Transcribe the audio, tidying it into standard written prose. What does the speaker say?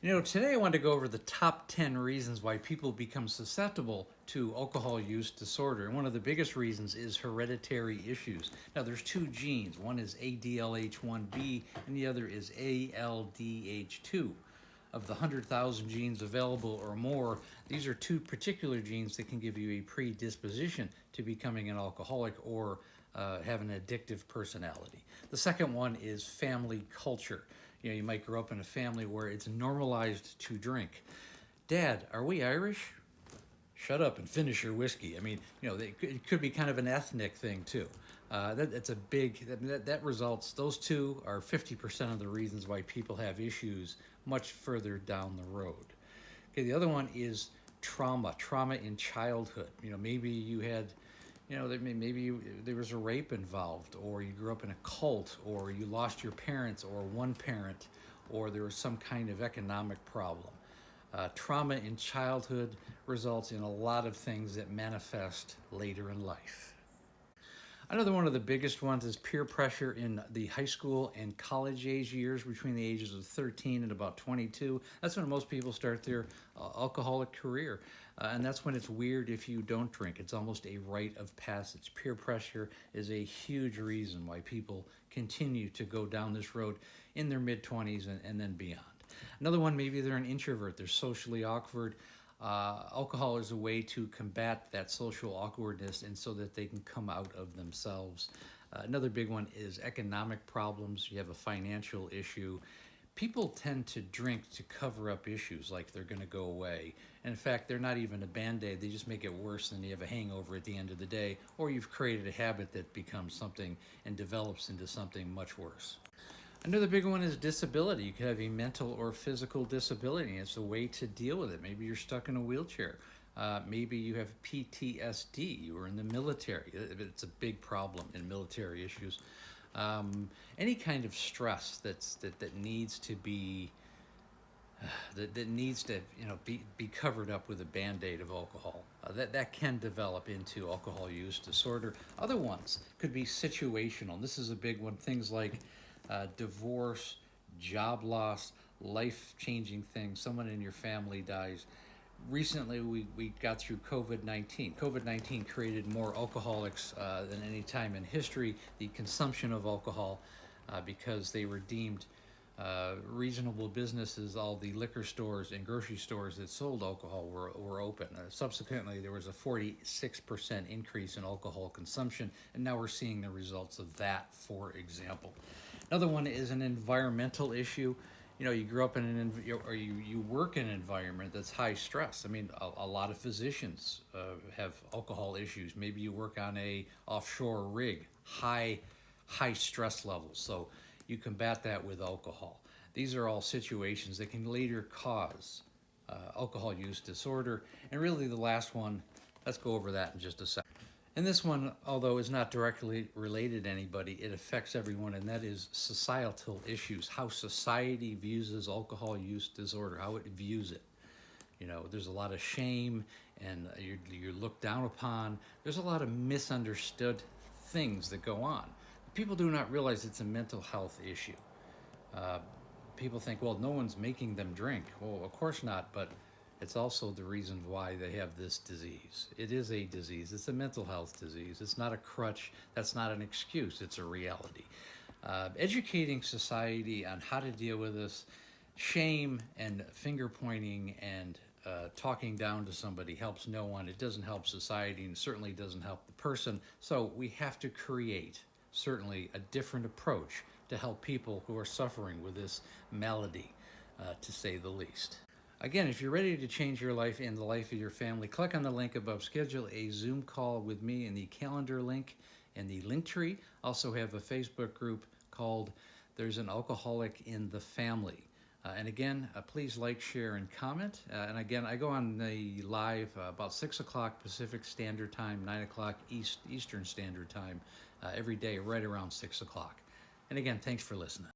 Today I want to go over the top 10 reasons why people become susceptible to alcohol use disorder. And one of the biggest reasons is hereditary issues. Now, there's two genes. One is ADLH1B and the other is ALDH2. Of the 100,000 genes available or more, these are two particular genes that can give you a predisposition to becoming an alcoholic or have an addictive personality. The second one is family culture. You might grow up in a family where it's normalized to drink. Dad, are we Irish? Shut up and finish your whiskey. It could be kind of an ethnic thing too. That's a big, that results, those two are 50% of the reasons why people have issues much further down the road. Okay, the other one is trauma in childhood. Maybe you had, there was a rape involved, or you grew up in a cult, or you lost your parents or one parent, or there was some kind of economic problem. Trauma in childhood results in a lot of things that manifest later in life. Another one of the biggest ones is peer pressure in the high school and college age years between the ages of 13 and about 22. That's when most people start their alcoholic career. And that's when it's weird if you don't drink. It's almost a rite of passage. Peer pressure is a huge reason why people continue to go down this road in their mid-20s and then beyond. Another one, maybe they're an introvert, they're socially awkward. Alcohol is a way to combat that social awkwardness and so that they can come out of themselves. Another big one is economic problems. You have a financial issue. People tend to drink to cover up issues like they're going to go away. And in fact, they're not even a band-aid. They just make it worse, and you have a hangover at the end of the day, or you've created a habit that becomes something and develops into something much worse. Another big one is disability. You could have a mental or physical disability, and it's a way to deal with it. Maybe you're stuck in a wheelchair. Maybe you have PTSD. You were in the military. It's a big problem in military issues. Any kind of stress that needs to be that needs to be covered up with a band-aid of alcohol. That can develop into alcohol use disorder. Other ones could be situational. This is a big one. Things like divorce, job loss, life-changing things. Someone in your family dies. Recently, we got through COVID-19. COVID-19 created more alcoholics than any time in history. The consumption of alcohol, because they were deemed reasonable businesses, all the liquor stores and grocery stores that sold alcohol were open. Subsequently, there was a 46% increase in alcohol consumption, and now we're seeing the results of that, for example. Another one is an environmental issue. You grew up in you work in an environment that's high stress. A lot of physicians have alcohol issues. Maybe you work on a offshore rig, high stress levels. So you combat that with alcohol. These are all situations that can later cause alcohol use disorder. And really the last one, let's go over that in just a second. And this one, although is not directly related to anybody, it affects everyone, and that is societal issues, how society views alcohol use disorder, how it views it. There's a lot of shame, and you're looked down upon. There's a lot of misunderstood things that go on. People do not realize it's a mental health issue. People think, well, no one's making them drink. Well, of course not, but it's also the reason why they have this disease. It is a disease. It's a mental health disease. It's not a crutch. That's not an excuse. It's a reality. Educating society on how to deal with this, shame and finger pointing and talking down to somebody helps no one. It doesn't help society, and certainly doesn't help the person. So we have to create certainly a different approach to help people who are suffering with this malady, to say the least. Again, if you're ready to change your life and the life of your family, click on the link above. Schedule a Zoom call with me in the calendar link and the link tree. Also have a Facebook group called There's an Alcoholic in the Family. And again, please like, share, and comment. And again, I go on the live about 6 o'clock Pacific Standard Time, 9 o'clock Eastern Standard Time, every day right around 6 o'clock. And again, thanks for listening.